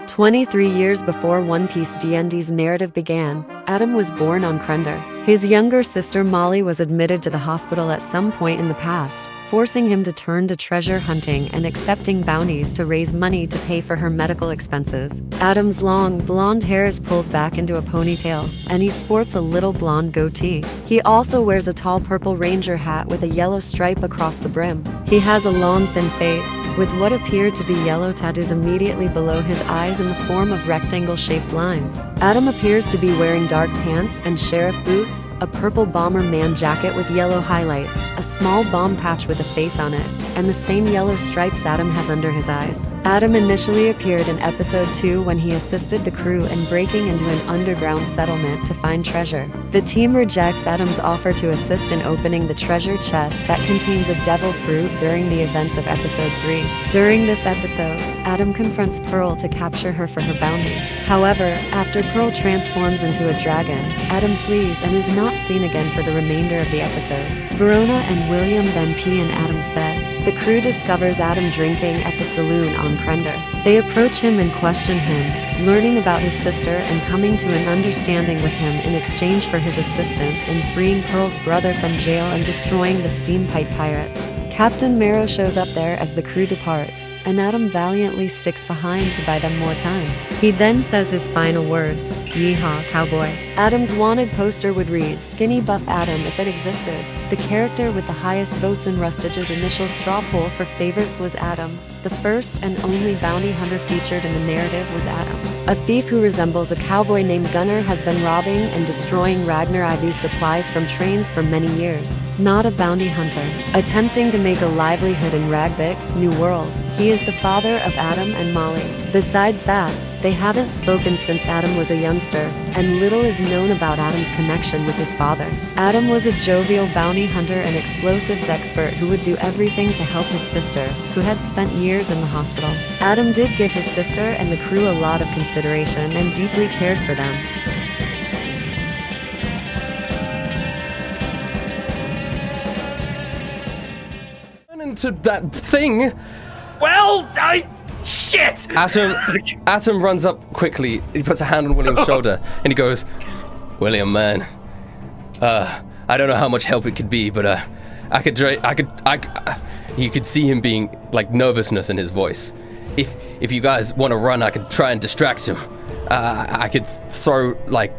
23 years before One Piece D&D's narrative began, Adam was born on Krender. His younger sister Molly was admitted to the hospital at some point in the past, forcing him to turn to treasure hunting and accepting bounties to raise money to pay for her medical expenses. Adam's long, blonde hair is pulled back into a ponytail, and he sports a little blonde goatee. He also wears a tall purple ranger hat with a yellow stripe across the brim. He has a long, thin face, with what appear to be yellow tattoos immediately below his eyes in the form of rectangle-shaped lines. Adam appears to be wearing dark pants and sheriff boots, a purple Bomberman jacket with yellow highlights, a small bomb patch with a face on it, and the same yellow stripes Adam has under his eyes. Adam initially appeared in episode 2 when he assisted the crew in breaking into an underground settlement to find treasure. The team rejects Adam's offer to assist in opening the treasure chest that contains a devil fruit during the events of episode 3. During this episode, Adam confronts Pearl to capture her for her bounty. However, after Pearl transforms into a dragon, Adam flees and is not seen again for the remainder of the episode. Verona and William then pee in Adam's bed. The crew discovers Adam drinking at the saloon on Krender. They approach him and question him, learning about his sister and coming to an understanding with him in exchange for his assistance in freeing Pearl's brother from jail and destroying the steam pipe pirates. Captain Marrow shows up there as the crew departs, and Adam valiantly sticks behind to buy them more time. He then says his final words, "Yeehaw, cowboy." Adam's wanted poster would read, "Skinny Buff Adam" if it existed. The character with the highest votes in Rustage's initial straw poll for favorites was Adam. The first and only bounty hunter featured in the narrative was Adam. A thief who resembles a cowboy named Gunner has been robbing and destroying Ragnar Ivy's supplies from trains for many years. Not a bounty hunter. Attempting to make a livelihood in Ragbik, New World, he is the father of Adam and Molly. Besides that, they haven't spoken since Adam was a youngster, and little is known about Adam's connection with his father. Adam was a jovial bounty hunter and explosives expert who would do everything to help his sister, who had spent years in the hospital. Adam did give his sister and the crew a lot of consideration and deeply cared for them. Into that thing. Well, shit! Atom runs up quickly. He puts a hand on William's shoulder and he goes, "William, man, I don't know how much help it could be, but you could see him being like nervousness in his voice. If you guys want to run, I could try and distract him. I could throw like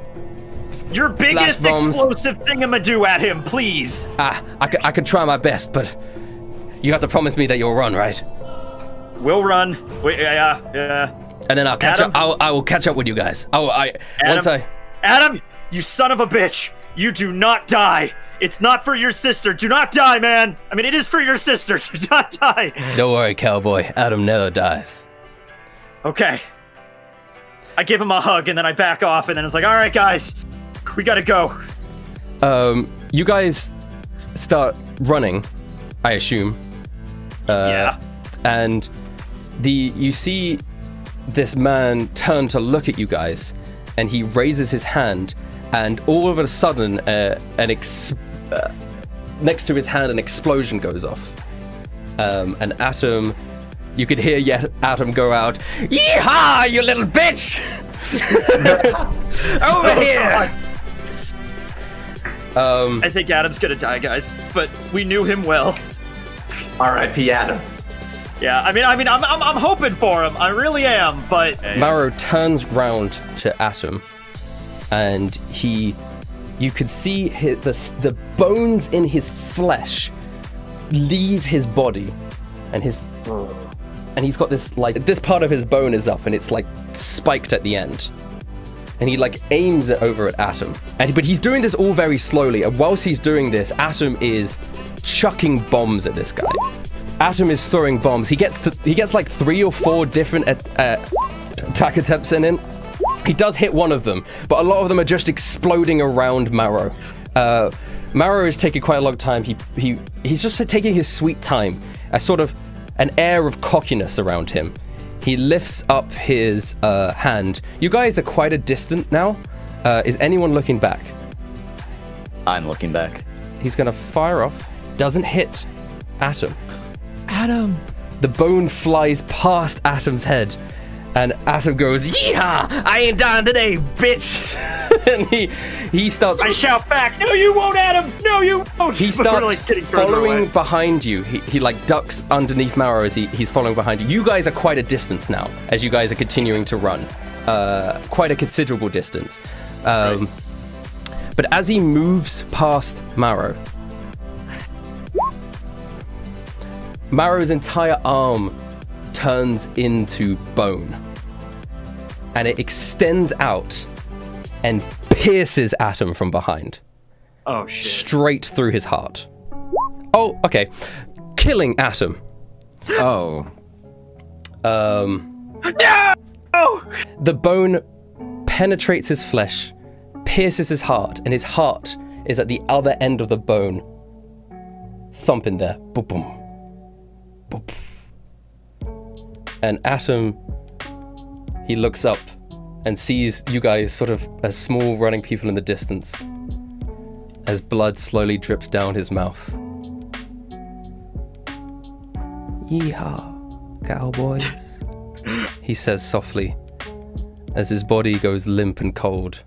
your biggest explosive thingamadoo at him, please. I could try my best, but you have to promise me that you'll run, right? We'll run. Yeah. And then I'll catch up. I will catch up with you guys. Adam, you son of a bitch! You do not die. It's not for your sister. Do not die, man. I mean, it is for your sister. Do not die. Don't worry, cowboy. Adam never dies. Okay. I give him a hug and then I back off and then it's like, all right, guys, we gotta go. You guys start running, I assume. Yeah. And you see this man turn to look at you guys, and he raises his hand, and all of a sudden, next to his hand, an explosion goes off. And Atom, you could hear Atom go out, "Yeehaw, you little bitch! Over here!" I think Adam's gonna die, guys, but we knew him well. R.I.P. Adam. Yeah, I mean, I'm hoping for him. I really am, but Marrow turns round to Atom, and you could see the bones in his flesh leave his body, and he's got this part of his bone is up, and it's like spiked at the end. And he like aims it over at Atom, but he's doing this all very slowly. And whilst he's doing this, Atom is chucking bombs at this guy. Atom is throwing bombs. He gets like 3 or 4 different attack attempts in him. He does hit one of them, but a lot of them are just exploding around Marrow. Marrow is taking quite a long time. He's just taking his sweet time. A sort of an air of cockiness around him. He lifts up his hand. You guys are quite a distant now. Is anyone looking back? I'm looking back. He's gonna fire off. Doesn't hit Atom. Adam, The bone flies past Atom's head, and Atom goes, "Yeehaw! I ain't dying today, bitch!" And he starts. I shout back, "No, you won't, Adam! No, you won't!" He starts following behind you. He like ducks underneath Marrow as he's following behind you. You guys are quite a distance now, as you guys are continuing to run. Quite a considerable distance. But as he moves past Marrow, Marrow's entire arm turns into bone. And it extends out and pierces Atom from behind. Oh, shit. Straight through his heart. Oh, okay. Killing Atom. Oh. No! The bone penetrates his flesh, pierces his heart, and his heart is at the other end of the bone. Thumping there. Boop, boom. Boop. And Atom, he looks up and sees you guys sort of as small running people in the distance as blood slowly drips down his mouth. Yeehaw, Cowboys, he says softly as his body goes limp and cold.